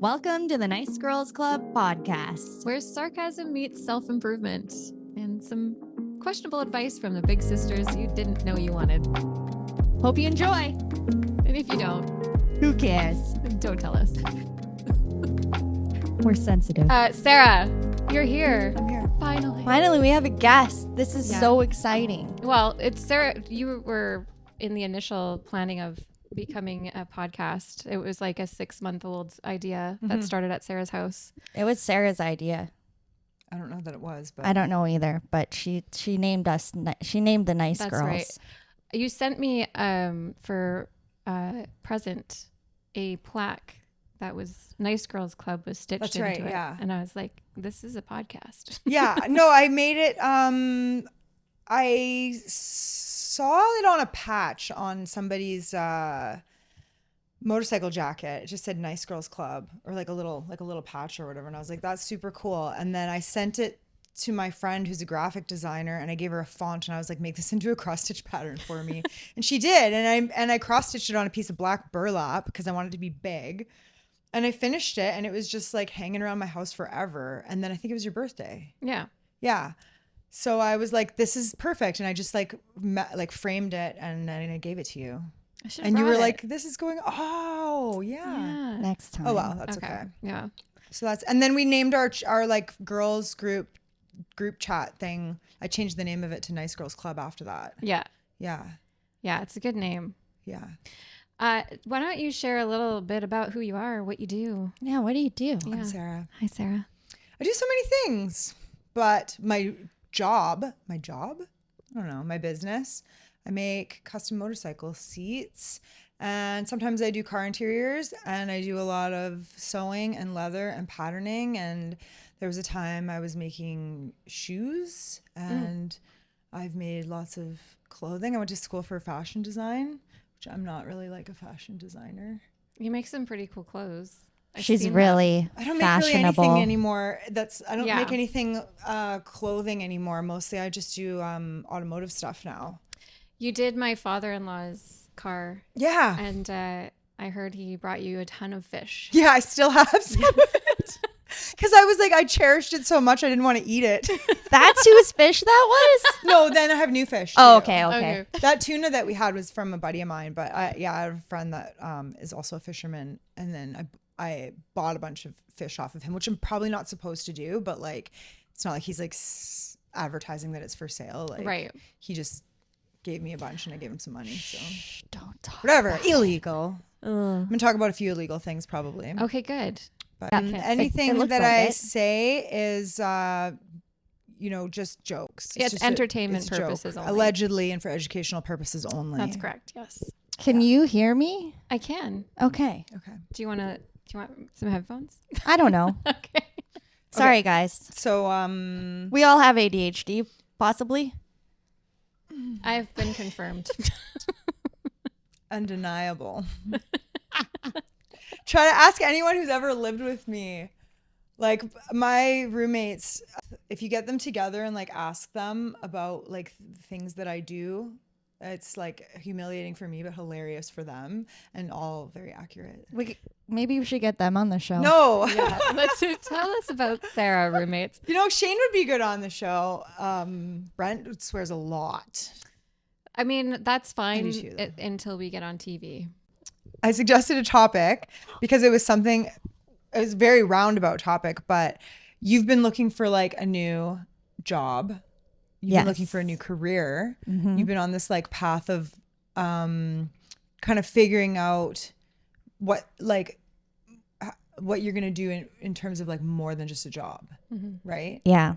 Welcome to the Nice Girls Club podcast, where sarcasm meets self-improvement and some questionable advice from the big sisters you didn't know you wanted. Hope you enjoy. And if you don't, who cares? Don't tell us. We're sensitive. Sarah, you're here. I'm here. Finally, we have a guest. This is so exciting. Well, it's Sarah. You were in the initial planning of becoming a podcast. It was like a 6-month-old idea that started at Sarah's house. It was Sarah's idea. I don't know that it was, but I don't know either. But she named us. She named the Nice Girls. Right. You sent me for a present a plaque that was Nice Girls Club was stitched into it. Yeah. And I was like, this is a podcast. Yeah. No, I made it. I saw it on a patch on somebody's motorcycle jacket. It just said Nice Girls Club, or like a little patch or whatever. And I was like, that's super cool. And then I sent it to my friend who's a graphic designer, and I gave her a font, and I was like, make this into a cross stitch pattern for me. And she did. And I cross stitched it on a piece of black burlap because I wanted it to be big. And I finished it, and it was just like hanging around my house forever. And then I think it was your birthday. Yeah. Yeah. So I was like, this is perfect. And I just like framed it, and then I gave it to you. And you were like, this is going, oh, yeah. Next time. Oh, wow. That's okay. Yeah. So and then we named our like girls group chat thing. I changed the name of it to Nice Girls Club after that. Yeah. Yeah. Yeah. It's a good name. Yeah. Why don't you share a little bit about who you are, what you do? Yeah. What do you do? Yeah. I'm Sarah. Hi, Sarah. I do so many things, but my job, I don't know, my business, I make custom motorcycle seats, and sometimes I do car interiors, and I do a lot of sewing and leather and patterning. And there was a time I was making shoes, and I've made lots of clothing. I went to school for fashion design, which I'm not really like a fashion designer. You make some pretty cool clothes. She's really I don't make really anything anymore. I don't make anything clothing anymore. Mostly I just do automotive stuff now. You did my father-in-law's car. Yeah. And I heard he brought you a ton of fish. Yeah, I still have some of it. Because I was like, I cherished it so much I didn't want to eat it. That's whose fish that was? No, then I have new fish. Oh, too. okay. That tuna that we had was from a buddy of mine. But I have a friend that is also a fisherman. And then I bought a bunch of fish off of him, which I'm probably not supposed to do. But like, it's not like he's like advertising that it's for sale. Like, right. He just gave me a bunch and I gave him some money. So don't talk. Whatever. Illegal. I'm gonna talk about a few illegal things probably. Okay, good. But anything that I say is, just jokes. It's entertainment purposes only. Allegedly, and for educational purposes only. That's correct. Yes. Can you hear me? I can. Okay. Do you want some headphones? I don't know. Okay. Sorry, guys. So, we all have ADHD, possibly. I've been confirmed. Undeniable. Try to ask anyone who's ever lived with me. Like my roommates, if you get them together and like ask them about like things that I do, it's like humiliating for me, but hilarious for them, and all very accurate. Maybe we should get them on the show. No. Yeah. Tell us about Sarah, roommates. Shane would be good on the show. Brent swears a lot. I mean, that's fine I do too, until we get on TV. I suggested a topic because it was a very roundabout topic, but you've been looking for like a new job. You've been looking for a new career. Mm-hmm. You've been on this like path of kind of figuring out what you're going to do in terms of like more than just a job. Mm-hmm. Right? Yeah.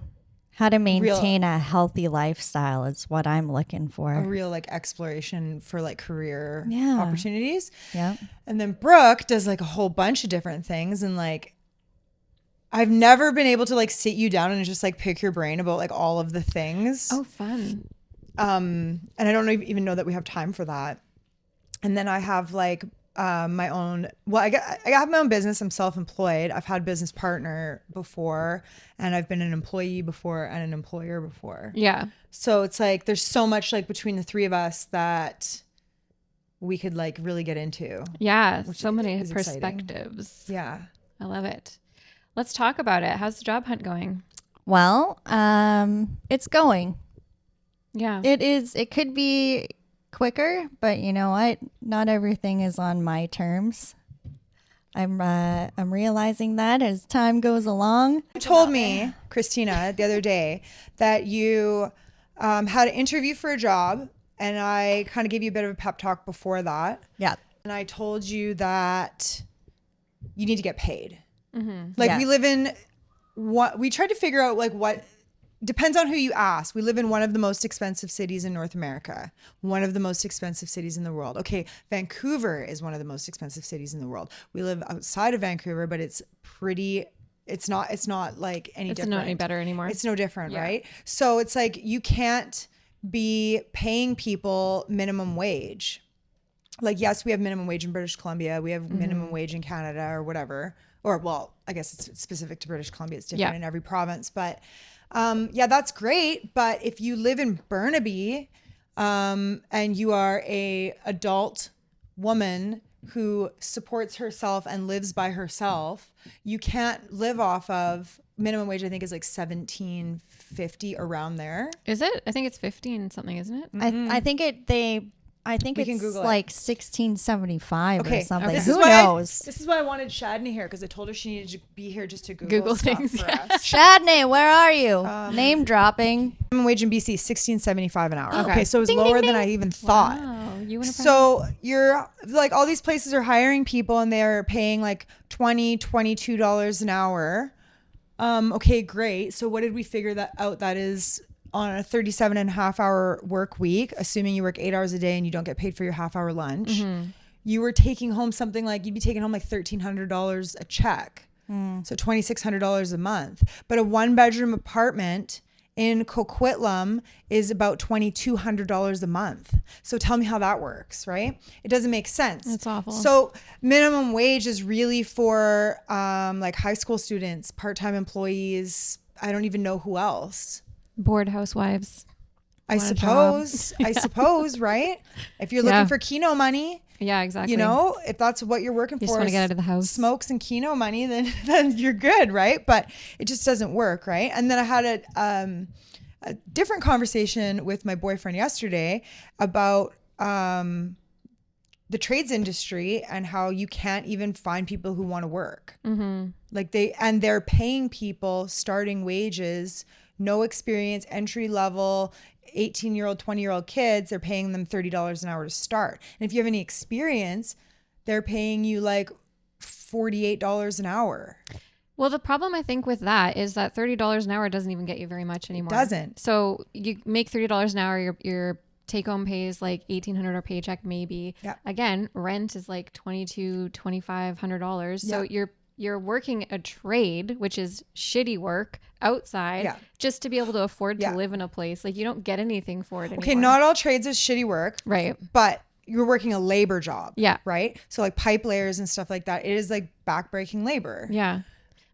How to maintain a healthy lifestyle is what I'm looking for. A real like exploration for like career opportunities. Yeah. And then Brooke does like a whole bunch of different things, and like I've never been able to like sit you down and just like pick your brain about like all of the things. Oh, fun. And I don't even know that we have time for that. And then I have like my own, I have my own business. I'm self-employed. I've had a business partner before, and I've been an employee before and an employer before. Yeah. So it's like, there's so much like between the three of us that we could like really get into. Yeah. So many is perspectives. Exciting. Yeah. I love it. Let's talk about it. How's the job hunt going? Well, it's going. Yeah. It is. It could be quicker, but you know what? Not everything is on my terms. I'm realizing that as time goes along. You told me, Christina, the other day that you had an interview for a job, and I kind of gave you a bit of a pep talk before that. Yeah. And I told you that you need to get paid. Yeah. We live in what we tried to figure out, like what depends on who you ask. We live in one of the most expensive cities in North America, one of the most expensive cities in the world. Okay, Vancouver is one of the most expensive cities in the world. We live outside of Vancouver, but it's not like any It's different. not any better anymore. It's no different, right? So it's like you can't be paying people minimum wage. Like, yes, we have minimum wage in British Columbia. We have minimum wage in Canada or whatever. Or, well, I guess it's specific to British Columbia. It's different in every province. But yeah, that's great. But if you live in Burnaby and you are a adult woman who supports herself and lives by herself, you can't live off of minimum wage. I think is like $17.50 around there. Is it? I think it's 15 something, isn't it? I think We can it's Google it. like 1675 or something. This Who is why knows? This is why I wanted Shadney here, because I told her she needed to be here just to Google stuff things, for yeah. us. Shadney, where are you? Name dropping. Minimum wage in BC $16.75 an hour. Okay. Okay, so it's lower than I even thought. Wow. You want to So you're like, all these places are hiring people and they're paying like $22 an hour. Okay, great. So what did we figure that out? That is on a 37 and a half hour work week, assuming you work 8 hours a day and you don't get paid for your half hour lunch, you were taking home something like, you'd be taking home like $1,300 a check. So $2,600 a month. But a 1-bedroom apartment in Coquitlam is about $2,200 a month. So tell me how that works, right? It doesn't make sense. That's awful. So minimum wage is really for like high school students, part-time employees. I don't even know who else. bored housewives? I Want a job. suppose, right? If you're looking for Keno money, Yeah, exactly. you know, if that's what you're working You for, just want to is get out of the house. smokes and Keno money, then you're good, right? But it just doesn't work, right? And then I had a different conversation with my boyfriend yesterday about the trades industry and how you can't even find people who want to work. Like they're paying people starting wages, no experience, entry level, 18-year-old, 20-year-old kids, they're paying them $30 an hour to start. And if you have any experience, they're paying you like $48 an hour. Well, the problem I think with that is that $30 an hour doesn't even get you very much anymore. doesn't. So you make $30 an hour, your take home pay is like $1,800 paycheck maybe. Yeah. Again, rent is like $2,500. So Yeah. you're working a trade, which is shitty work outside, just to be able to afford to live in a place. Like you don't get anything for it anymore. Okay, not all trades is shitty work, right. but you're working a labor job. Yeah. Right? So like pipe layers and stuff like that, it is like backbreaking labor. Yeah.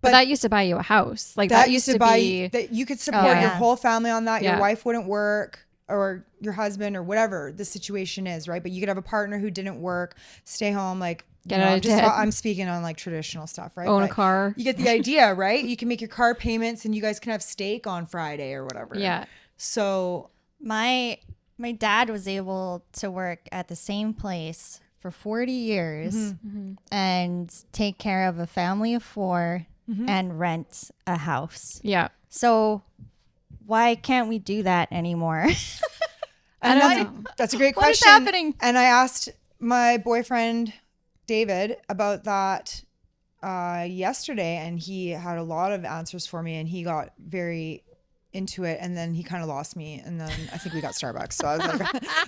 But that used to buy you a house. Like that used to buy be that you could support your whole family on that. Yeah. Your wife wouldn't work, or your husband, or whatever the situation is, right? But you could have a partner who didn't work, stay home, like I'm speaking on like traditional stuff, right? Own a But car. You get the idea, right? You can make your car payments and you guys can have steak on Friday or whatever. Yeah. So My dad was able to work at the same place for 40 years and take care of a family of 4 and rent a house. Yeah. So why can't we do that anymore? And that's a great What is question. happening? And I asked my boyfriend David about that yesterday, and he had a lot of answers for me, and he got very into it, and then he kind of lost me, and then I think we got Starbucks. So I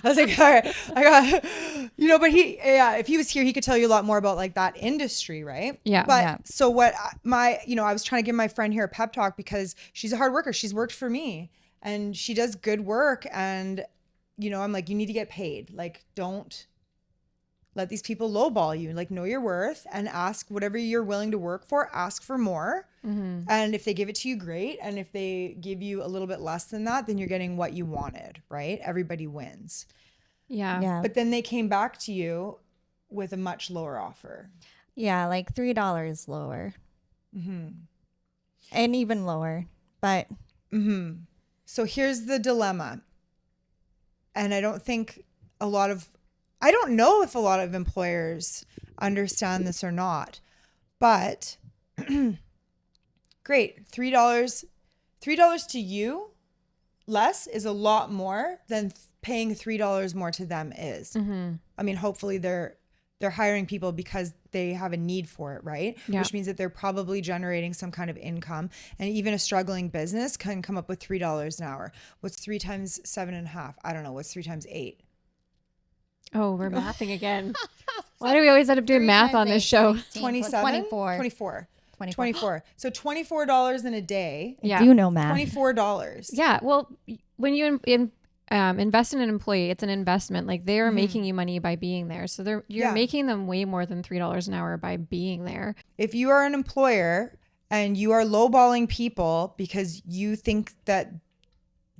was like, all right, I got, but if he was here, he could tell you a lot more about like that industry, right? Yeah. But so what I was trying to give my friend here a pep talk, because she's a hard worker. She's worked for me and she does good work, and I'm like, you need to get paid. Like, don't let these people lowball you. Like, know your worth and ask whatever you're willing to work for, ask for more. And if they give it to you, great. And if they give you a little bit less than that, then you're getting what you wanted, right? Everybody wins. Yeah. But then they came back to you with a much lower offer. Yeah, like $3 lower. And even lower. But So here's the dilemma. And I don't know if a lot of employers understand this or not, but great. $3 to you less is a lot more than paying $3 more to them is. I mean, hopefully they're hiring people because they have a need for it, right? Yeah. Which means that they're probably generating some kind of income. And even a struggling business can come up with $3 an hour. What's 3 times 7.5? I don't know. What's 3 times 8? Oh, we're mathing again. Why do we always end up doing math on this show? 27? 24. 24. So $24 in a day. Yeah. Do you know math? $24. Yeah. Well, when you invest in an employee, it's an investment. Like they are making you money by being there. So you're making them way more than $3 an hour by being there. If you are an employer and you are lowballing people because you think that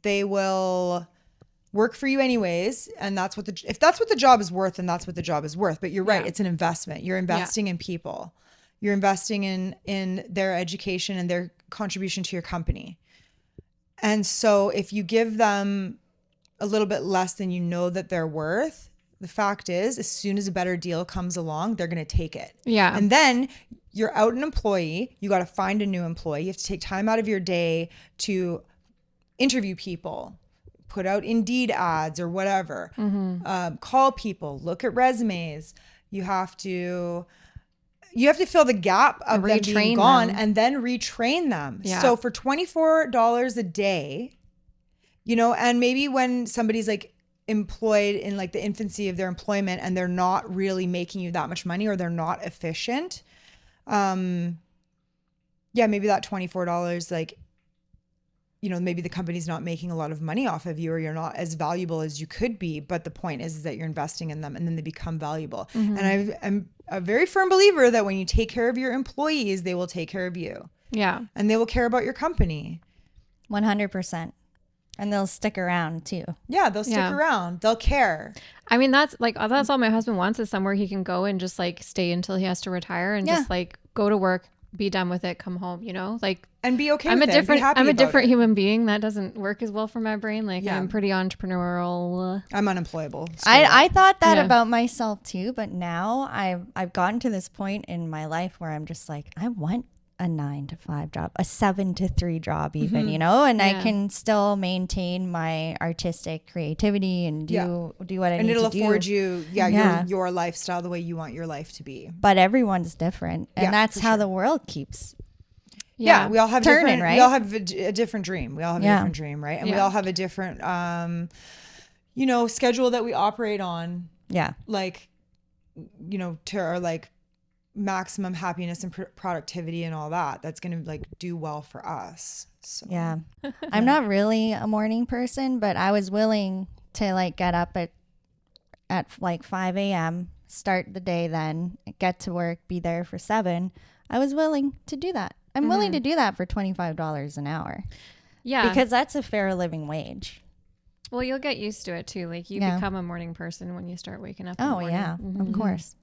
they will work for you anyways, and if that's what the job is worth, then that's what the job is worth. But you're right, it's an investment. You're investing in people. You're investing in their education and their contribution to your company. And so if you give them a little bit less than you know that they're worth, the fact is, as soon as a better deal comes along, they're going to take it. Yeah. And then you're out an employee. You got to find a new employee. You have to take time out of your day to interview people, put out Indeed ads or whatever, call people, look at resumes. You have to fill the gap of them being gone and then retrain them. Yeah. So for $24 a day, and maybe when somebody's like employed in like the infancy of their employment and they're not really making you that much money or they're not efficient, maybe that $24, like, maybe the company's not making a lot of money off of you or you're not as valuable as you could be. But the point is that you're investing in them and then they become valuable. And I'm a very firm believer that when you take care of your employees, they will take care of you. Yeah. And they will care about your company. 100%. And they'll stick around too. Yeah, they'll stick around. They'll care. I mean, that's all my husband wants is somewhere he can go and just like stay until he has to retire and just like go to work, be done with it, come home, like, and be okay I'm with a it. different I'm a different human being. That doesn't work as well for my brain. Like I'm pretty entrepreneurial. I'm unemployable. I thought that about myself too, but now I've gotten to this point in my life where I'm just like, I want a 9 to 5 job, a 7 to 3 job even, and I can still maintain my artistic creativity and do what I need to do. And it'll afford you your lifestyle the way you want your life to be. But everyone's different. And that's how the world keeps we all have turning, different, right? We all have a different dream. We all have a different dream, right? And we all have a different schedule that we operate on. Yeah. Like, to our like maximum happiness and productivity and all that's going to like do well for us. So yeah. I'm not really a morning person, but I was willing to like get up at like 5 a.m., start the day, then get to work, be there for 7. I was willing to do that. I'm willing to do that for $25 an hour. Yeah. Because that's a fair living wage. Well, you'll get used to it too. Like you become a morning person when you start waking up. Oh yeah, of course.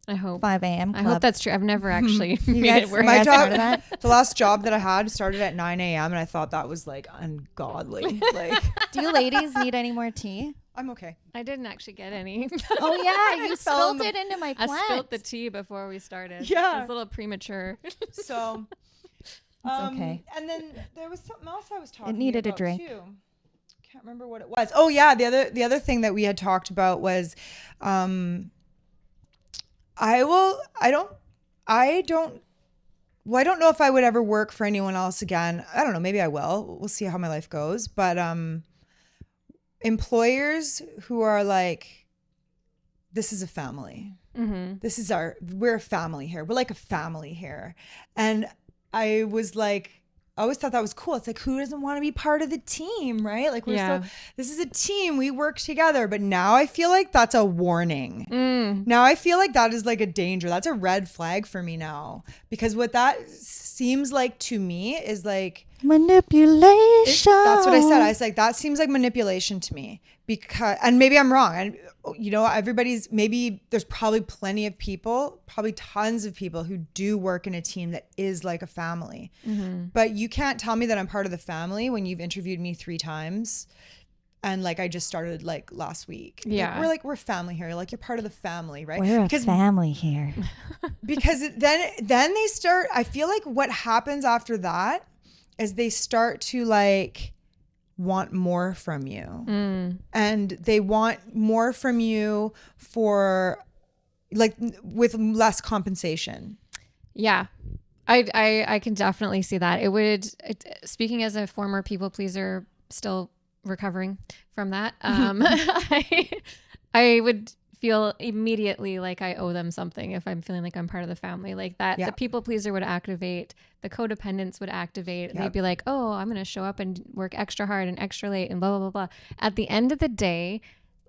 I hope 5 a.m. I hope that's true. I've never actually made it work. My job, the last job that I had started at 9 a.m. and I thought that was like ungodly. Like, do you ladies need any more tea? I'm okay. I didn't actually get any. Oh yeah, you spilled it into my plant. I spilled the tea before we started. Yeah, it was a little premature. So it's okay. And then there was something else I was talking about. It needed a drink. Too. Can't remember what it was. Oh yeah, the other thing that we had talked about was, I don't know if I would ever work for anyone else again. I don't know. Maybe I will. We'll see how my life goes. But employers who are like, this is a family. We're a family here. We're like a family here. And I was like, I always thought that was cool. It's like, who doesn't want to be part of the team, right? Like this is a team. We work together. But now I feel like that's a warning. Now I feel like that is like a danger. That's a red flag for me now. Because what that seems like to me is like Manipulation. That's what I said. I was like, that seems like manipulation to me, because, and maybe I'm wrong. And you know, there's probably plenty of people, probably tons of people who do work in a team that is like a family. But you can't tell me that I'm part of the family when you've interviewed me 3 times. And like, I just started like last week. Yeah. We're family here. Like, you're part of the family, right? We're a family here. Because then they start, I feel like what happens after that is they start to like want more from you. And they want more from you for like with less compensation. Yeah. I can definitely see that. Speaking as a former people pleaser, still recovering from that, I would feel immediately like I owe them something if I'm feeling like I'm part of the family. Like that, the people pleaser would activate, the codependence would activate. They'd be like, oh, I'm going to show up and work extra hard and extra late and blah, blah, blah, blah. At the end of the day,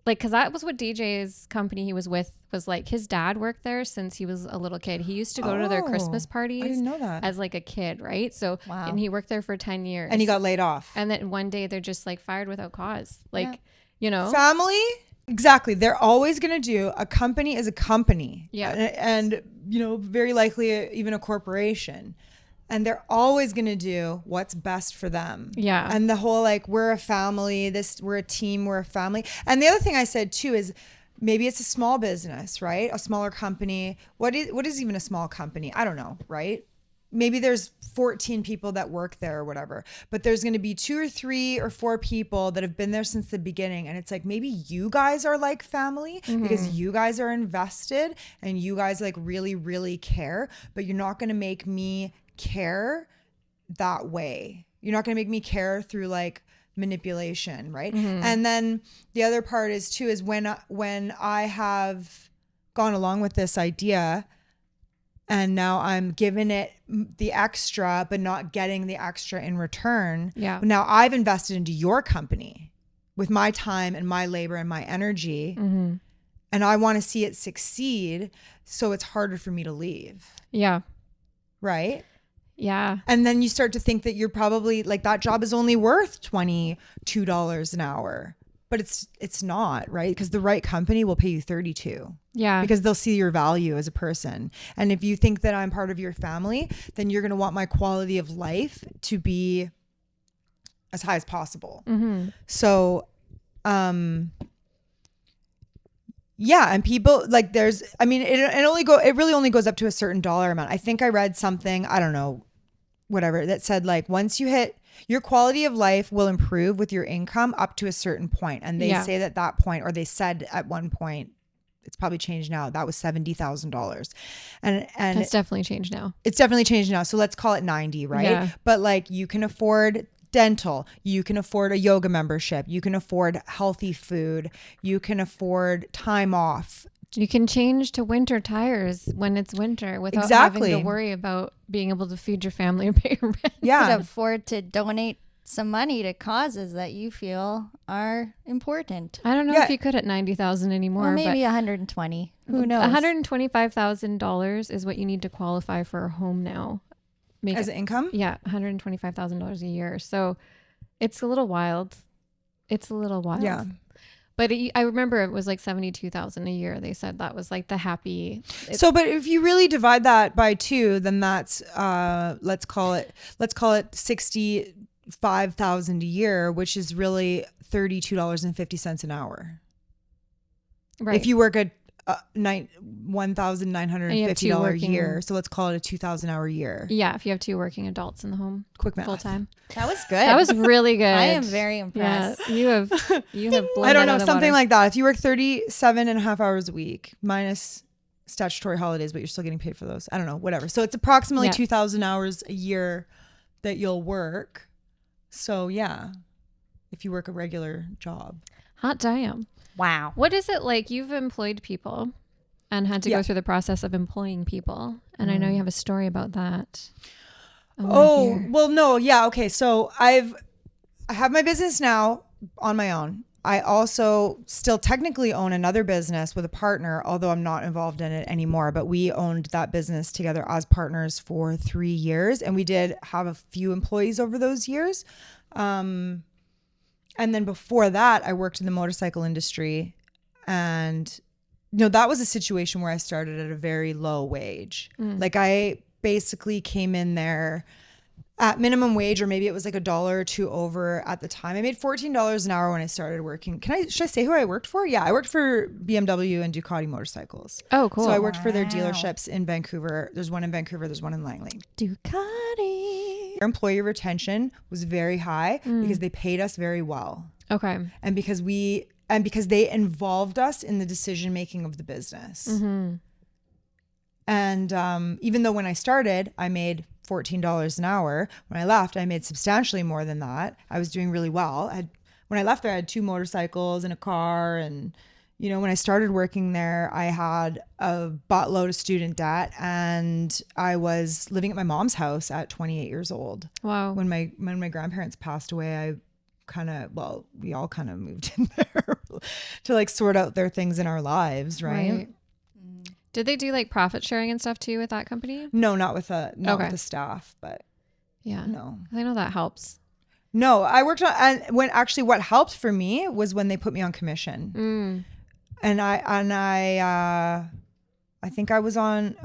like, because that was what DJ's company he was with was like. His dad worked there since he was a little kid. He used to go to their Christmas parties I didn't know that. as like a kid, right? So, and he worked there for 10 years. And he got laid off. And then one day they're just like fired without cause. Like, you know. Family, exactly. They're always going to do, a company is a company. Yeah. And, you know, very likely even a corporation. And they're always going to do what's best for them. Yeah. And the whole, like, we're a family, we're a team, we're a family. And the other thing I said too is maybe it's a small business, right? A smaller company. What is even a small company? I don't know, right? Maybe there's 14 people that work there or whatever, but there's going to be 2 or 3 or 4 people that have been there since the beginning. And it's like, maybe you guys are like family because you guys are invested and you guys like really, really care, but you're not going to make me care that way. You're not going to make me care through like manipulation, right? And then the other part is too, is when I have gone along with this idea and now I'm giving it the extra but not getting the extra in return. Yeah. Now I've invested into your company with my time and my labor and my energy, and I want to see it succeed, so it's harder for me to leave. Yeah. Right? Yeah. And then you start to think that you're probably like, that job is only worth $22 an hour, but it's not, right? Because the right company will pay you $32. Yeah. Because they'll see your value as a person. And if you think that I'm part of your family, then you're going to want my quality of life to be as high as possible. So, yeah. And people like it really only goes up to a certain dollar amount. I think I read something, I don't know, whatever, that said like, once you hit, your quality of life will improve with your income up to a certain point. And they say that point, or they said at one point, it's probably changed now, that was $70,000. And it's definitely changed now. It's definitely changed now. So let's call it 90, right? Yeah. But like, you can afford dental, you can afford a yoga membership, you can afford healthy food, you can afford time off. You can change to winter tires when it's winter without having to worry about being able to feed your family or pay your rent. You could afford to donate some money to causes that you feel are important. I don't know if you could at 90,000 anymore. Well, maybe 120. Who knows? $125,000 is what you need to qualify for a home now. As an income? Yeah, $125,000 a year. So it's a little wild. Yeah. But I remember it was like $72,000 a year. They said that was like the happy. But if you really divide that by 2, then that's let's call it $65,000 a year, which is really $32.50 an hour. Right. If you work a $1,950 a year, so let's call it a 2,000 hour year. Yeah, if you have 2 working adults in the home, quick math, full time. That was good. That was really good. I am very impressed. Yeah, you have blown I don't know, out of the something water. like that. If you work 37.5 hours a week minus statutory holidays, but you're still getting paid for those. I don't know, whatever. So it's approximately 2,000 hours a year that you'll work. So yeah, if you work a regular job. Hot damn. Wow. What is it like? You've employed people and had to go through the process of employing people. And I know you have a story about that. Well, no. Yeah. Okay. So I have my business now on my own. I also still technically own another business with a partner, although I'm not involved in it anymore. But we owned that business together as partners for 3 years. And we did have a few employees over those years. And then before that, I worked in the motorcycle industry. And, that was a situation where I started at a very low wage. Like I basically came in there at minimum wage, or maybe it was like $1 or $2 over at the time. I made $14 an hour when I started working. Should I say who I worked for? Yeah, I worked for BMW and Ducati motorcycles. Oh, cool. So I worked for their dealerships in Vancouver. There's one in Vancouver. There's one in Langley. Ducati. Their employee retention was very high because they paid us very well. Okay. And because they involved us in the decision making of the business. And even though when I started, I made $14 an hour, when I left, I made substantially more than that. I was doing really well. When I left there, I had 2 motorcycles and a car. And, when I started working there, I had a buttload of student debt, and I was living at my mom's house at 28 years old. Wow. When my grandparents passed away, we all kind of moved in there to like sort out their things in our lives. Right. Did they do like profit sharing and stuff too with that company? No, not with the staff, but yeah, no, I know that helps. No, I worked on, and what helped for me was when they put me on commission. And I think I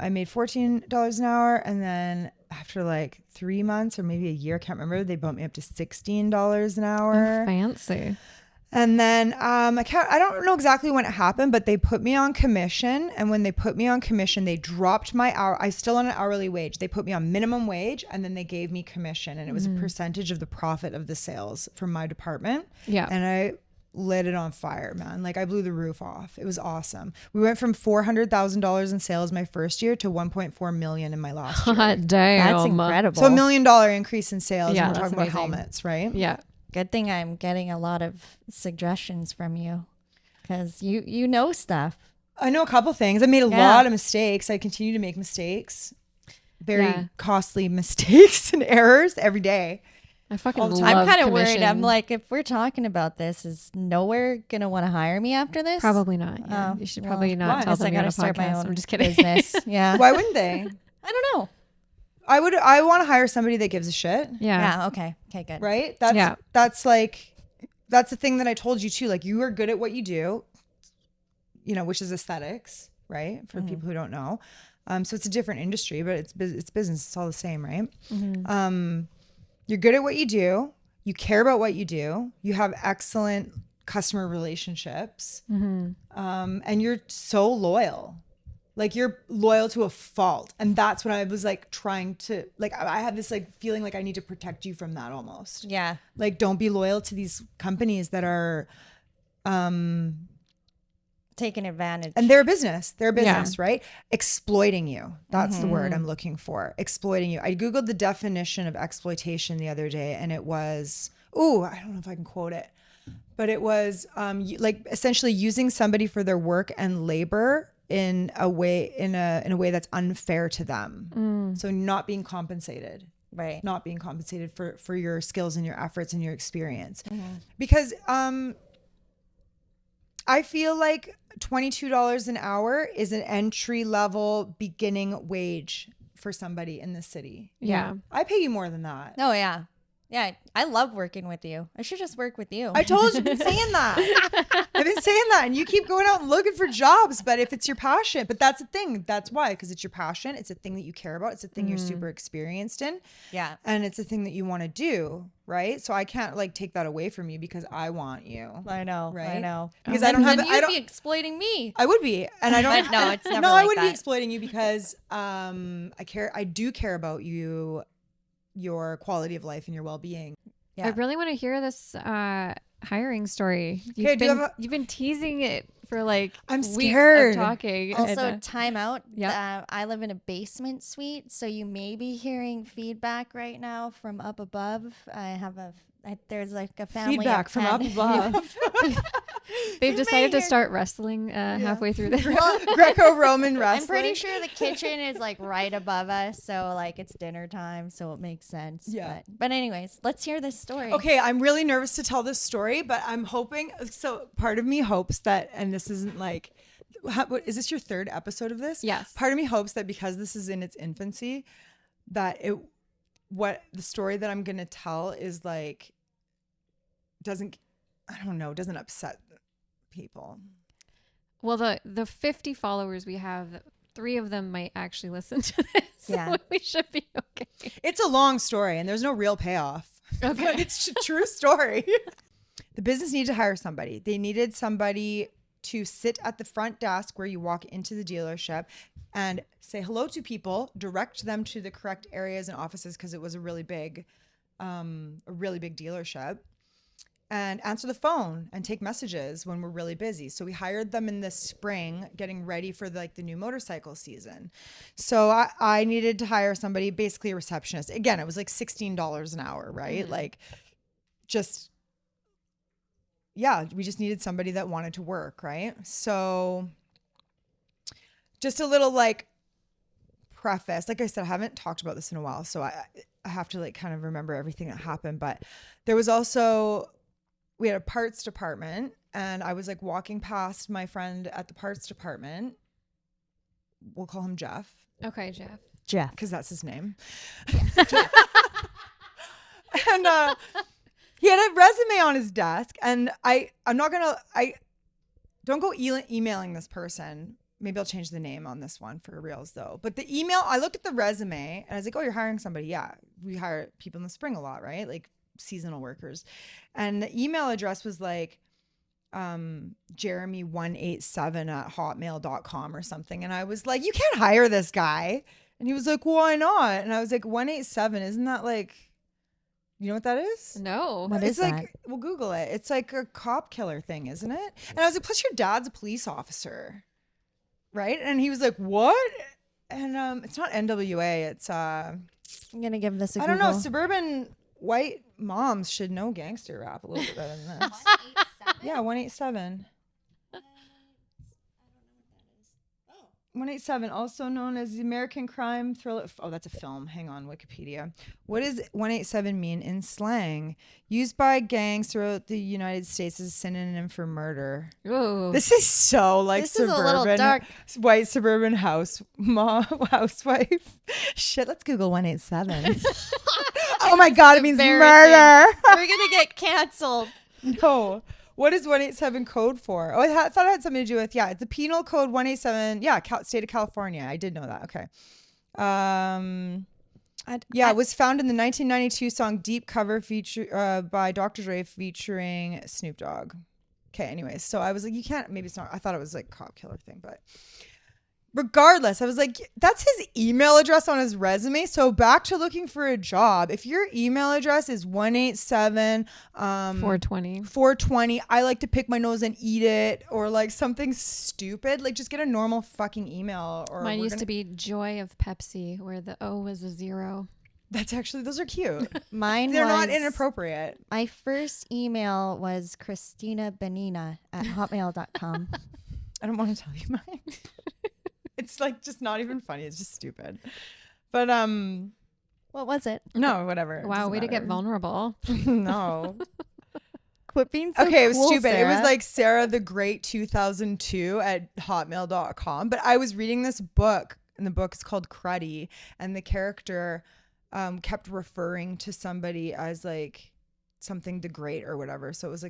made $14 an hour, and then after like 3 months or maybe a year, I can't remember, they bumped me up to $16 an hour. Oh, fancy. And then I don't know exactly when it happened, but they put me on commission. And when they put me on commission, they dropped my hour. I was still on an hourly wage. They put me on minimum wage, and then they gave me commission, and it was a percentage of the profit of the sales from my department. Yeah. And I lit it on fire, man. Like I blew the roof off. It was awesome. We went from $400,000 in sales my first year to 1.4 million in my last year. Damn. That's incredible. So $1 million increase in sales. Yeah, and we're talking about amazing. helmets, right? Yeah. Good thing I'm getting a lot of suggestions from you, because you know stuff. I know a couple things. I made a lot of mistakes. I continue to make mistakes. Very costly mistakes and errors every day. I fucking love I'm kind of commission. worried. I'm like, if we're talking about this, is nowhere gonna want to hire me after this? Probably not. Yeah. You should probably not tell them I you're on gotta a start my podcast. own I'm just kidding. business. Yeah. Why wouldn't they? I don't know. I want to hire somebody that gives a shit. Yeah. Okay. Okay. Good. Right. That's the thing that I told you too. Like, you are good at what you do, which is aesthetics, right? For people who don't know. So it's a different industry, but it's business. It's all the same, right? You're good at what you do. You care about what you do. You have excellent customer relationships. And you're so loyal. Like, you're loyal to a fault. And that's what I was like trying to, like, I have this like feeling like I need to protect you from that almost. Yeah. Like, don't be loyal to these companies that are taking advantage. And they're a business, right? Exploiting you. That's the word I'm looking for. Exploiting you. I Googled the definition of exploitation the other day, and it was, I don't know if I can quote it, but it was like essentially using somebody for their work and labor in a way that's unfair to them. So not being compensated. Right. Not being compensated for your skills and your efforts and your experience. Because I feel like $22 an hour is an entry level beginning wage for somebody in the city. Yeah. I pay you more than that. Oh, yeah. Yeah, I love working with you. I should just work with you. I told you, I've been saying that. I've been saying that, and you keep going out and looking for jobs. But if it's your passion, but that's the thing. That's why, because it's your passion. It's a thing that you care about. It's a thing you're super experienced in. Yeah. And it's a thing that you want to do, right? So I can't like take that away from you because I want you. I know. Right? I know. Because I don't have. You'd be exploiting me. I would be, and I don't. But no, it's never. No, like I wouldn't that. be exploiting you because I care. I do care about you, your quality of life and your well-being. Yeah. I really want to hear this hiring story. You've been teasing it for like I'm weeks scared. of talking. Also, time out. Yeah. I live in a basement suite, so you may be hearing feedback right now from up above. There's like a family Feedback of from 10. up above. They've decided to start wrestling halfway through this. Greco-Roman wrestling. I'm pretty sure the kitchen is like right above us, so like it's dinner time, so it makes sense. Yeah. But anyways, let's hear this story. Okay, I'm really nervous to tell this story, but I'm hoping. So part of me hopes that, and this isn't like, is this your third episode of this? Yes. Part of me hopes that because this is in its infancy, that the story that I'm gonna tell is like doesn't upset people. Well, the 50 followers we have, 3 of them might actually listen to this. Yeah. So we should be okay. It's a long story and there's no real payoff. Okay. But it's a true story. The business needed to hire somebody. They needed somebody to sit at the front desk where you walk into the dealership and say hello to people, direct them to the correct areas and offices because it was a really big dealership, and answer the phone and take messages when we're really busy. So we hired them in the spring, getting ready for the new motorcycle season. So I needed to hire somebody, basically a receptionist. Again, it was like $16 an hour, right? We just needed somebody that wanted to work, right? So just a little preface. Like I said, I haven't talked about this in a while, so I have to kind of remember everything that happened. But there was also, we had a parts department, and I was walking past my friend at the parts department. We'll call him Jeff. Okay, Jeff. Because that's his name. Yeah. And he had a resume on his desk, and I don't go emailing this person. Maybe I'll change the name on this one for reals though. But the email, I looked at the resume and I was like, oh, you're hiring somebody. Yeah. We hire people in the spring a lot, right? Like seasonal workers. And the email address was Jeremy187@hotmail.com or something. And I was like, you can't hire this guy. And he was like, why not? And I was like, 187, isn't that you know what that is? No. What is that? We'll Google it. It's like a cop killer thing, isn't it? And I was like, plus your dad's a police officer. Right? And he was like, what? And it's not NWA. It's I'm gonna give this a I Google. don't know. Suburban white moms should know gangster rap a little bit better than this. 187? Yeah, 187. 187, also known as the American crime thriller. Oh, that's a film. Hang on, Wikipedia. What does 187 mean in slang? Used by gangs throughout the United States as a synonym for murder. Ooh. This is so This suburban, is a little dark. white suburban housewife. Shit, let's Google 187. Oh my God, it means murder. We're gonna get canceled. No. What is 187 code for? Oh, I thought it had something to do with, it's the penal code 187. Yeah, state of California. I did know that. Okay. It was found in the 1992 song Deep Cover by Dr. Dre featuring Snoop Dogg. Okay, anyways. So I was like, you can't, maybe it's not, I thought it was cop killer thing, but regardless, I was like, that's his email address on his resume. So back to looking for a job. If your email address is 187 420, I like to pick my nose and eat it, or something stupid, just get a normal fucking email. Or mine used to be Joy of Pepsi, where the O was a 0. That's actually, those are cute. They're not inappropriate. My first email was ChristinaBenina@hotmail.com. I don't want to tell you mine. It's just not even funny. It's just stupid. But What was it? no, whatever. Wow, way to get vulnerable. No. Quit being so Okay, it was cool, stupid. Sarah. It was Sarah the Great 2002 at hotmail.com. But I was reading this book, and the book is called Cruddy, and the character kept referring to somebody as something the great or whatever. So it was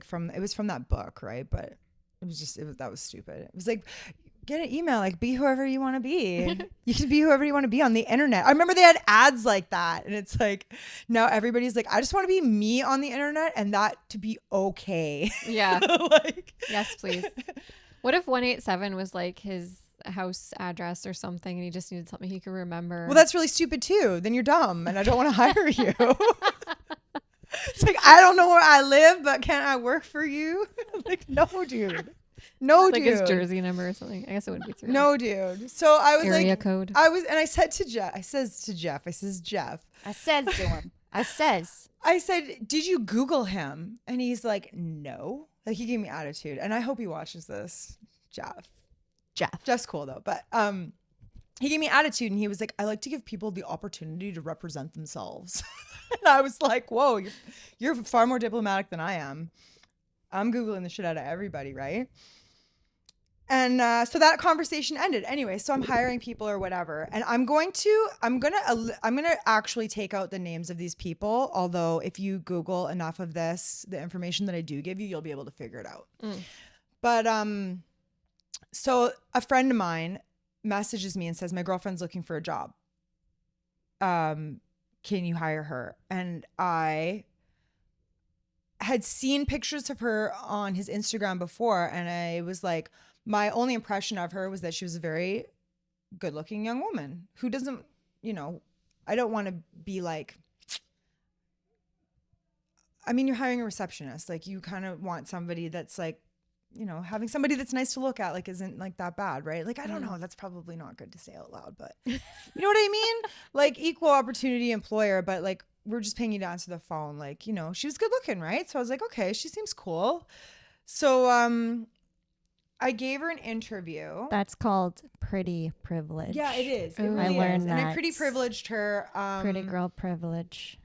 from that book, right? But that was stupid. It was get an email, be whoever you want to be. You can be whoever you want to be on the internet. I remember they had ads like that, and it's now everybody's I just want to be me on the internet, and that to be okay. Yeah. Yes, please. What if 187 was his house address or something, and he just needed something he could remember? Well, that's really stupid too. Then you're dumb, and I don't want to hire you. It's I don't know where I live, but can I work for you? No, dude. No, dude. His Jersey number or something. I guess it wouldn't be 3. No, dude. So I was area code. I said to Jeff, Jeff, to him. I said, did you Google him? And he's like, no. Like he gave me attitude, and I hope he watches this. Jeff's cool though, but he gave me attitude, and he was like, I like to give people the opportunity to represent themselves. And I was like, whoa, you're far more diplomatic than I am. I'm Googling the shit out of everybody, right? And so that conversation ended anyway. So I'm hiring people or whatever, and I'm gonna actually take out the names of these people. Although if you Google enough of this, the information that I do give you, you'll be able to figure it out. But so a friend of mine messages me and says, my girlfriend's looking for a job. Can you hire her? And I had seen pictures of her on his Instagram before, and I was like, my only impression of her was that she was a very good looking young woman who doesn't, I don't want to be like, I mean, you're hiring a receptionist. Like you kind of want somebody that's like, having somebody that's nice to look at, like, isn't like that bad, right? Like, I don't know. That's probably not good to say out loud, but you know what I mean? Like equal opportunity employer, but like, we're just paying you to answer the phone. Like, she was good looking, right? So I was like, okay, she seems cool. So, I gave her an interview. That's called pretty privilege. Yeah, it is. It really I learned is. that. And I pretty privileged her. Pretty girl privilege.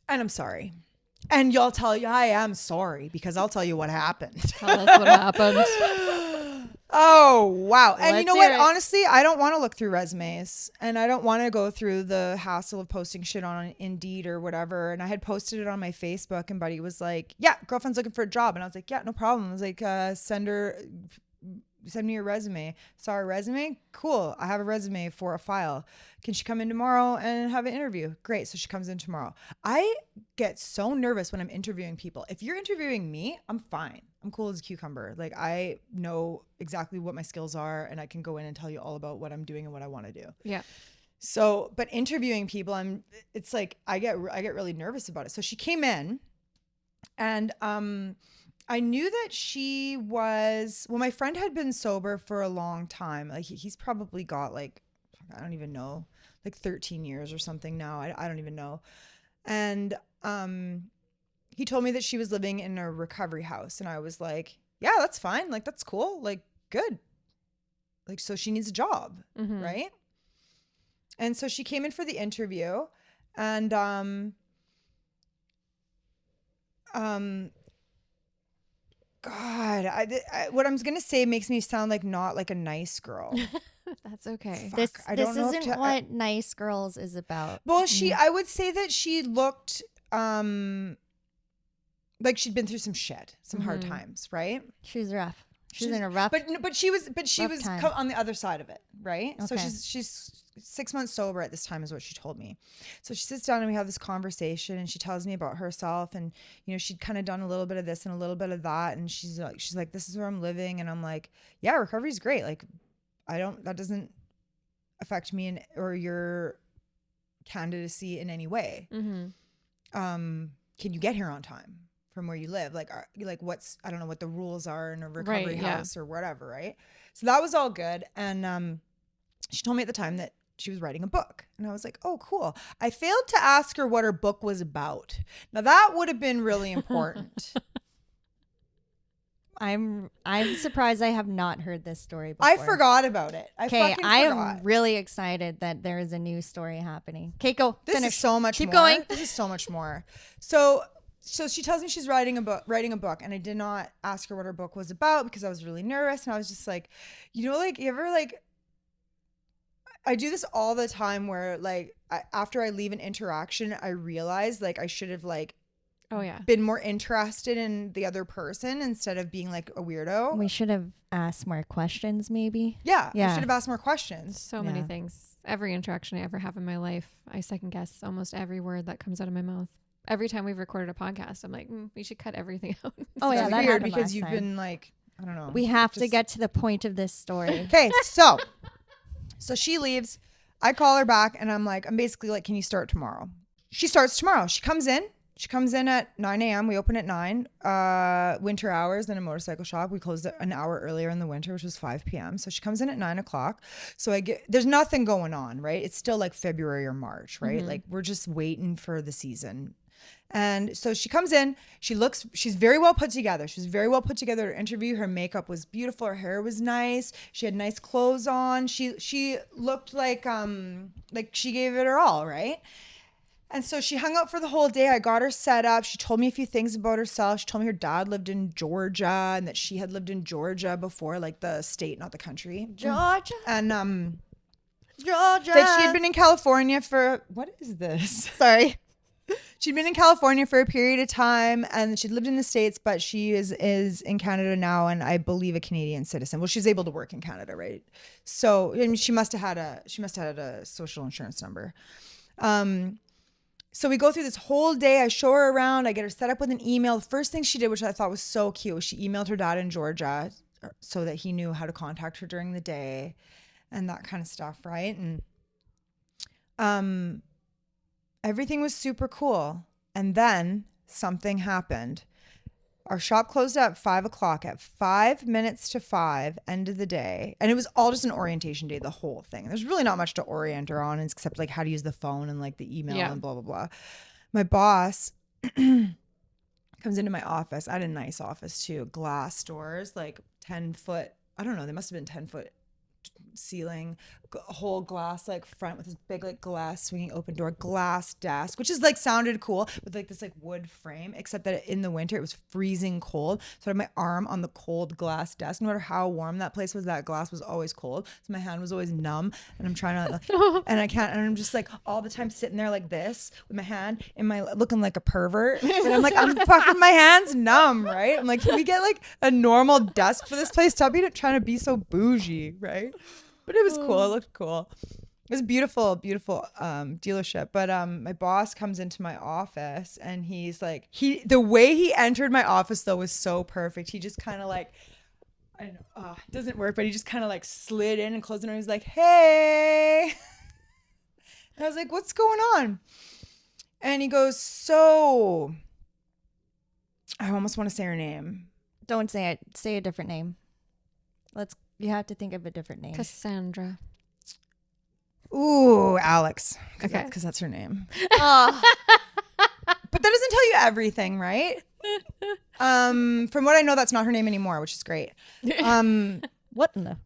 And I'm sorry. And y'all tell you I am sorry because I'll tell you what happened. Tell us what happened. Oh, wow. And Let's you know what? hear it. Honestly, I don't want to look through resumes, and I don't want to go through the hassle of posting shit on Indeed or whatever. And I had posted it on my Facebook, and Buddy was like, yeah, girlfriend's looking for a job. And I was like, yeah, no problem. I was like, send me your resume. Saw her resume. Cool. I have a resume for a file. Can she come in tomorrow and have an interview? Great. So she comes in tomorrow. I get so nervous when I'm interviewing people. If you're interviewing me, I'm fine. I'm cool as a cucumber. Like I know exactly what my skills are, and I can go in and tell you all about what I'm doing and what I want to do. Yeah. So, but interviewing people, it's like, I get really nervous about it. So she came in, and, I knew that she was, well, my friend had been sober for a long time. Like he's probably got like, I don't even know, like 13 years or something now. I don't even know. And he told me that she was living in a recovery house. And I was like, yeah, that's fine. Like, that's cool. Like, good. Like, so she needs a job, right? And so she came in for the interview, and God, what I'm going to say makes me sound like not like a nice girl. That's okay. This don't know isn't what Nice Girls is about. Well, I would say that she looked like she'd been through some shit, some hard times, right? She's rough. She's in a rough. But she was time. on the other side of it, right? Okay. So she's 6 months sober at this time is what she told me. So she sits down and we have this conversation, and she tells me about herself, and she'd kind of done a little bit of this and a little bit of that, and she's like, this is where I'm living, and I'm like, yeah, recovery's great. Like that doesn't affect me or your candidacy in any way. Can you get here on time from where you live? Like what's, I don't know what the rules are in a recovery house or whatever, right? So that was all good. And she told me at the time that she was writing a book, and I was like, oh, cool. I failed to ask her what her book was about. Now that would have been really important. I'm surprised I have not heard this story before. I forgot about it. Okay, I am really excited that there is a new story happening. Okay, go. This finish. is so much Keep more. going. This is so much more. So she tells me she's writing a book, and I did not ask her what her book was about because I was really nervous, and I was just like, like, you ever like, I do this all the time where like after I leave an interaction, I realize like I should have like been more interested in the other person instead of being like a weirdo. We should have asked more questions, maybe. Yeah. I should have asked more questions. So many things. Every interaction I ever have in my life, I second guess almost every word that comes out of my mouth. Every time we've recorded a podcast, I'm like, we should cut everything out. Oh yeah, that weird happened because last you've time. been like, I don't know. We have to get to the point of this story. Okay, so she leaves. I call her back, and I'm basically like, can you start tomorrow? She starts tomorrow. She comes in at 9 a.m. We open at 9, winter hours in a motorcycle shop. We closed an hour earlier in the winter, which was 5 p.m. So she comes in at 9 o'clock. So there's nothing going on, right? It's still like February or March, right? Like we're just waiting for the season. And so she comes in, she's very well put together. She was very well put together to interview. Her makeup was beautiful. Her hair was nice. She had nice clothes on. She looked like she gave it her all, right? And so she hung out for the whole day. I got her set up. She told me a few things about herself. She told me her dad lived in Georgia and that she had lived in Georgia before, like the state, not the country. Georgia. And Georgia. that she had been in California for, what is this? Sorry. She'd been in California for a period of time and she'd lived in the States, but she is in Canada now and I believe a Canadian citizen. Well, she's able to work in Canada, right? So I mean, she must have had a social insurance number. So we go through this whole day. I show her around. I get her set up with an email. The first thing she did, which I thought was so cute, was she emailed her dad in Georgia so that he knew how to contact her during the day and that kind of stuff, right? And everything was super cool. And then something happened. Our shop closed at 5 o'clock at 5 minutes to 5, end of the day. And it was all just an orientation day, the whole thing. There's really not much to orient her on except like how to use the phone and like the email and blah, blah, blah. My boss comes into my office. I had a nice office too. Glass doors, like 10-foot. I don't know. They must have been 10-foot ceiling, a whole glass like front with this big like glass swinging open door, glass desk, which is like sounded cool with like this like wood frame, except that in the winter it was freezing cold. So I had my arm on the cold glass desk. No matter how warm that place was, that glass was always cold. So my hand was always numb and I'm trying to like, and I can't, and I'm just like all the time sitting there like this with my hand in my, looking like a pervert. And I'm like, I'm fucking, my hand's numb, right? I'm like, can we get like a normal desk for this place? Stop trying to be so bougie, right? But it was cool. It looked cool. It was beautiful, beautiful dealership. But my boss comes into my office and he's like, the way he entered my office though was so perfect. He just kind of like, I don't know, it doesn't work, but he just kind of like slid in and closed the door. He's like, hey. And I was like, what's going on? And he goes, so I almost want to say her name. Don't say it. Say a different name. You have to think of a different name. Cassandra. Ooh, Alex. Okay. Because that's her name. Oh. But that doesn't tell you everything, right? From what I know, that's not her name anymore, which is great. What in the?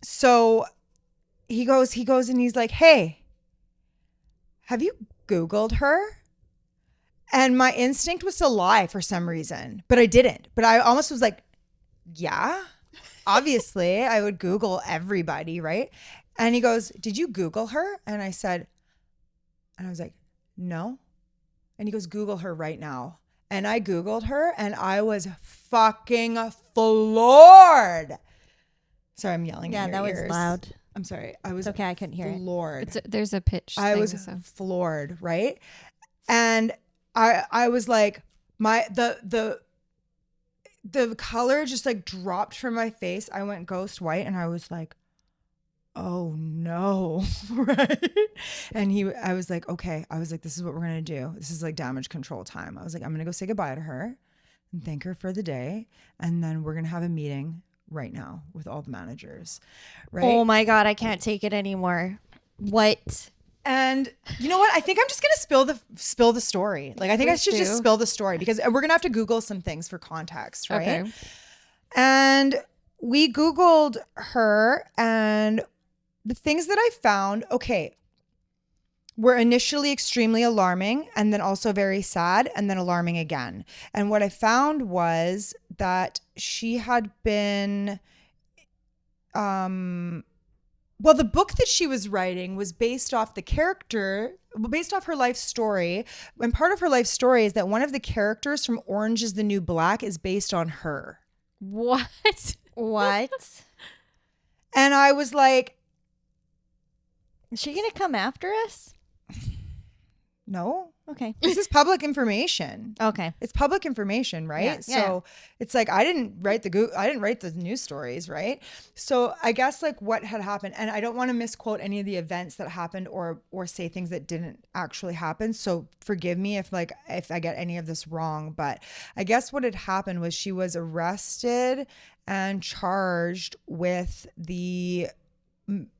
So he goes and he's like, hey, have you Googled her? And my instinct was to lie for some reason, but I didn't. But I almost was like, yeah. Obviously, I would Google everybody, right? And he goes, did you Google her? And I said, and I was like, no. And he goes, Google her right now. And I Googled her and I was fucking floored. Sorry, I'm yelling in your ears. Yeah, that was loud. I'm sorry. I was okay, I couldn't hear it. There's a pitch. I was floored, right? And I was like, the color just like dropped from my face. I went ghost white and I was like, oh no. Right. And I was like, okay. I was like, this is what we're going to do. This is like damage control time. I was like, I'm going to go say goodbye to her and thank her for the day. And then we're going to have a meeting right now with all the managers. Right. Oh my God. I can't take it anymore. What? And you know what? I think I'm just gonna spill the story. Like I think I should just spill the story because we're gonna have to Google some things for context, right? Okay. And we Googled her, and the things that I found, were initially extremely alarming, and then also very sad, and then alarming again. And what I found was that she had been, well, the book that she was writing was based off her life story. And part of her life story is that one of the characters from Orange is the New Black is based on her. What? What? And I was like, is she going to come after us? No. Okay. This is public information. Okay. It's public information, right? Yeah, so it's like I didn't write the news stories, right? So I guess like what had happened, and I don't want to misquote any of the events that happened or say things that didn't actually happen. So forgive me if I get any of this wrong, but I guess what had happened was she was arrested and charged with the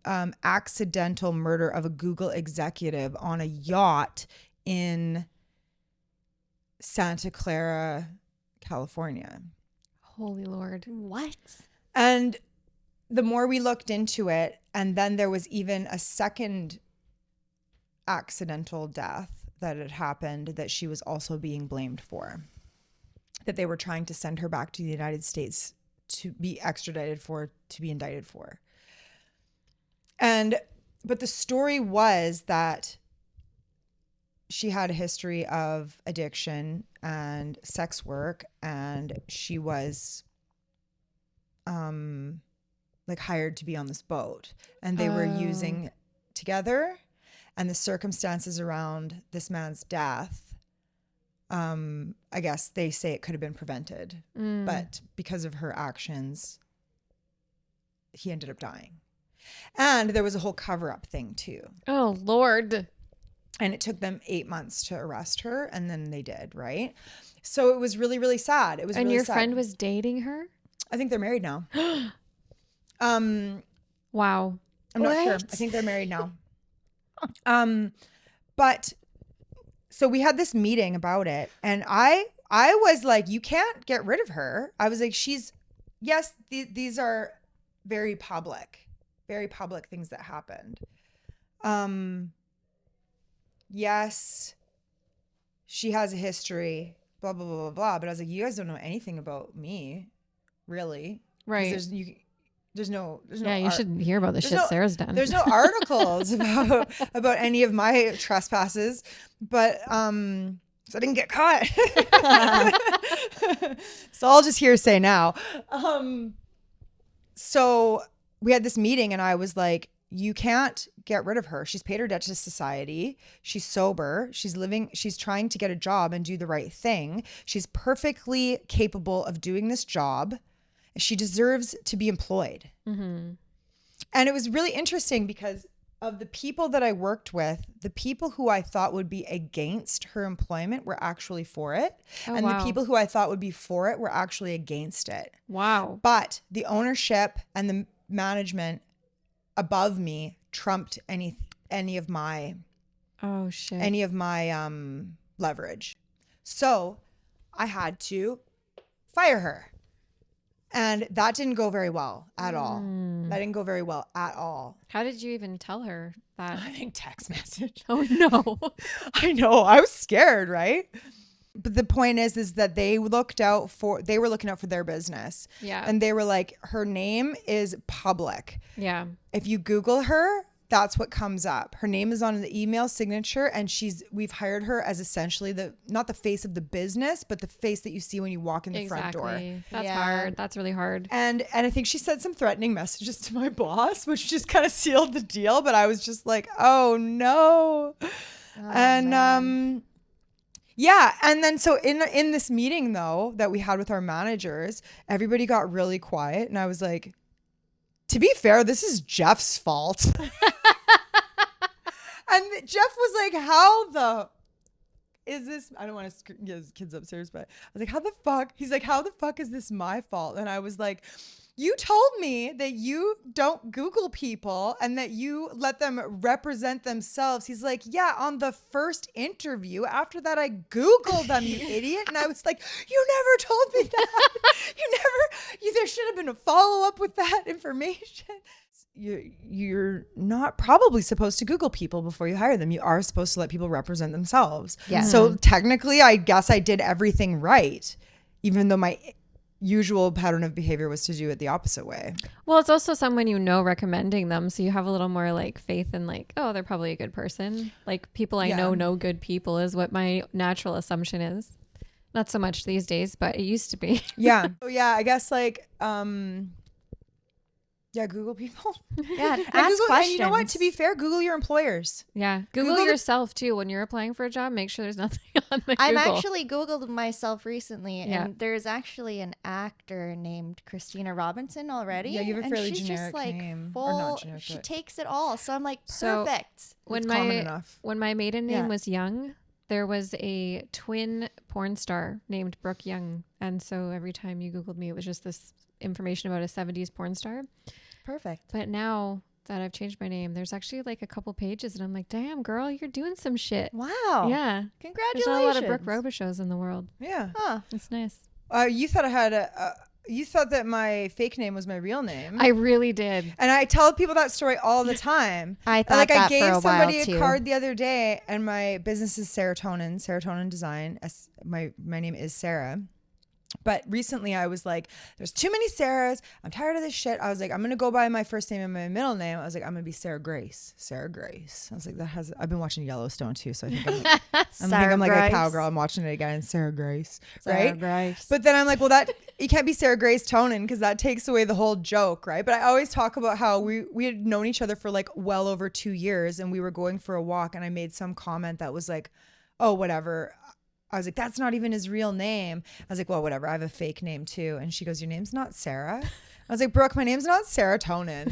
accidental murder of a Google executive on a yacht in Santa Clara, California. Holy Lord. What? And the more we looked into it, and then there was even a second accidental death that had happened that she was also being blamed for, that they were trying to send her back to the United States to be extradited for, to be indicted for. But the story was that she had a history of addiction and sex work, and she was like hired to be on this boat, and they were using together, and the circumstances around this man's death, I guess they say it could have been prevented, but because of her actions, he ended up dying. And there was a whole cover-up thing too. Oh, Lord. And it took them 8 months to arrest her, and then they did, right? So it was really, really sad. It was And really your sad. friend was dating her? I think they're married now. Wow. I'm not sure. I think they're married now. But so we had this meeting about it, and I was like, you can't get rid of her. I was like, these are very public things that happened. Yes, she has a history, blah, blah, blah, blah, blah. But I was like, you guys don't know anything about me, really. Right. There's no yeah, you should hear about the shit Sarah's done. There's no articles about any of my trespasses, but so I didn't get caught. So I'll just hearsay now. So we had this meeting, and I was like, you can't get rid of her. She's paid her debt to society. She's sober. She's trying to get a job and do the right thing. She's perfectly capable of doing this job. She deserves to be employed. Mm-hmm. And it was really interesting because of the people that I worked with, the people who I thought would be against her employment were actually for it. And the people who I thought would be for it were actually against it. Wow. But the ownership and the management above me trumped any of my leverage. So I had to fire her. And that didn't go very well at all. That didn't go very well at all. How did you even tell her that? I think text message. Oh, no. I know. I was scared, right? But the point is that they were looking out for their business. Yeah. And they were like, her name is public. Yeah. If you Google her, that's what comes up. Her name is on the email signature, and we've hired her as essentially not the face of the business, but the face that you see when you walk in the front door. That's hard. That's really hard. And I think she said some threatening messages to my boss, which just kind of sealed the deal. But I was just like, oh no. And yeah. And then so in this meeting though that we had with our managers, everybody got really quiet, and I was like, to be fair, this is Jeff's fault. And Jeff was like, how the is this? I don't want to get his kids upstairs, but I was like, how the fuck? He's like, how the fuck is this my fault? And I was like, you told me that you don't Google people and that you let them represent themselves. He's like, yeah, on the first interview. After that, I Googled them, you idiot. And I was like, you never told me that. There should have been a follow-up with that information. You're not probably supposed to Google people before you hire them. You are supposed to let people represent themselves. Yeah. So technically, I guess I did everything right, even though my usual pattern of behavior was to do it the opposite way. Well, it's also someone you know recommending them, so you have a little more like faith in like, oh, they're probably a good person. Like people I know good people is what my natural assumption is. Not so much these days, but it used to be. Yeah. So yeah, I guess like Google people. Yeah, ask Google, questions. And you know what? To be fair, Google your employers. Yeah, Google yourself too when you're applying for a job. Make sure there's nothing on the I've Google. actually Googled myself recently, and there's actually an actor named Christina Robinson already. Yeah, you have a fairly and she's generic just like name. full. Or not generic, she but takes it all. So I'm like, So, perfect. When it's common enough. When my maiden name was Young, there was a twin porn star named Brooke Young, and so every time you Googled me, it was just this information about a 70s porn star. Perfect. But now that I've changed my name. There's actually like a couple pages and I'm like, damn girl, you're doing some shit. Wow. Yeah. Congratulations. There's not a lot of Brooke Roba shows in the world. Yeah. Huh. It's nice. You thought I had you thought that my fake name was my real name. I really did. And I tell people that story all the time. I thought like that I gave for a somebody while a too. card the other day, and my business is Sarah Tonin Design. My name is Sarah. But recently I was like, there's too many Sarahs. I'm tired of this shit. I was like, I'm going to go by my first name and my middle name. I was like, I'm going to be Sarah Grace. Sarah Grace. I was like, I've been watching Yellowstone too. So I think I'm like a cowgirl. I'm watching it again. Sarah Grace. Sarah Right? Grace. But then I'm like, well, you can't be Sarah Grace Tonin because that takes away the whole joke. Right. But I always talk about how we had known each other for like well over 2 years, and we were going for a walk, and I made some comment that was like, oh, whatever. I was like, that's not even his real name. I was like, well, whatever. I have a fake name too. And she goes, your name's not Sarah? I was like, Brooke, my name's not Sarah Tonin.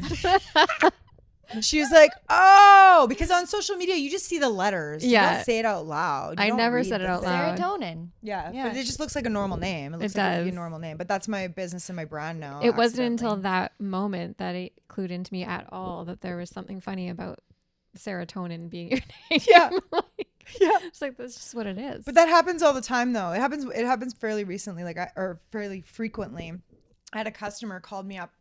And she was like, oh, because on social media, you just see the letters. Yeah. You don't say it out loud. You I don't never read said it the out thing. loud. Serotonin. Yeah. Yeah. But it just looks like a normal name. It looks like it would be a does. normal name. But that's my business and my brand now. It wasn't accidentally. until that moment that it clued into me at all that there was something funny about serotonin being your name. Yeah. Yeah. It's like, that's just what it is. But that happens all the time though. It happens fairly recently, or fairly frequently. I had a customer called me up.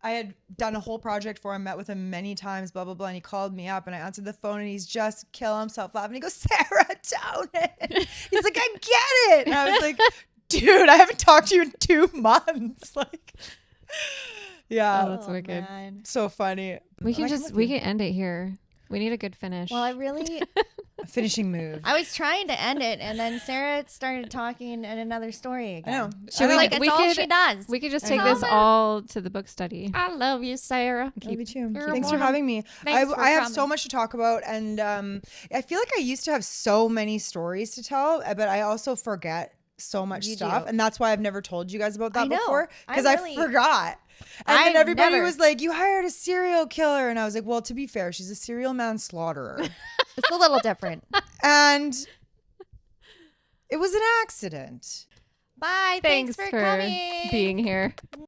I had done a whole project for him, met with him many times, blah, blah, blah. And he called me up and I answered the phone and he's just killing himself laughing. He goes, Sarah Tonin. He's like, I get it. And I was like, dude, I haven't talked to you in 2 months. Like, yeah. Oh, that's wicked. Man. So funny. we can Like, we can end it here. We need a good finish. Well, a finishing move. I was trying to end it, and then Sarah started talking in another story I again. know. Should we, Like, it's we all could, she does. we could just I take know. this all to the book study. I love you, Sarah. Love you too. You're Thanks for welcome. having me. Thanks for I have coming. so much to talk about, and I feel like I used to have so many stories to tell, but I also forget so much You stuff, do. and that's why I've never told you guys about that I know. before, because I I really- forgot. And I then everybody never- was like, "You hired a serial killer," and I was like, "Well, to be fair, she's a serial manslaughterer, It's a little different. and it was an accident." Bye. Thanks for for coming. being here.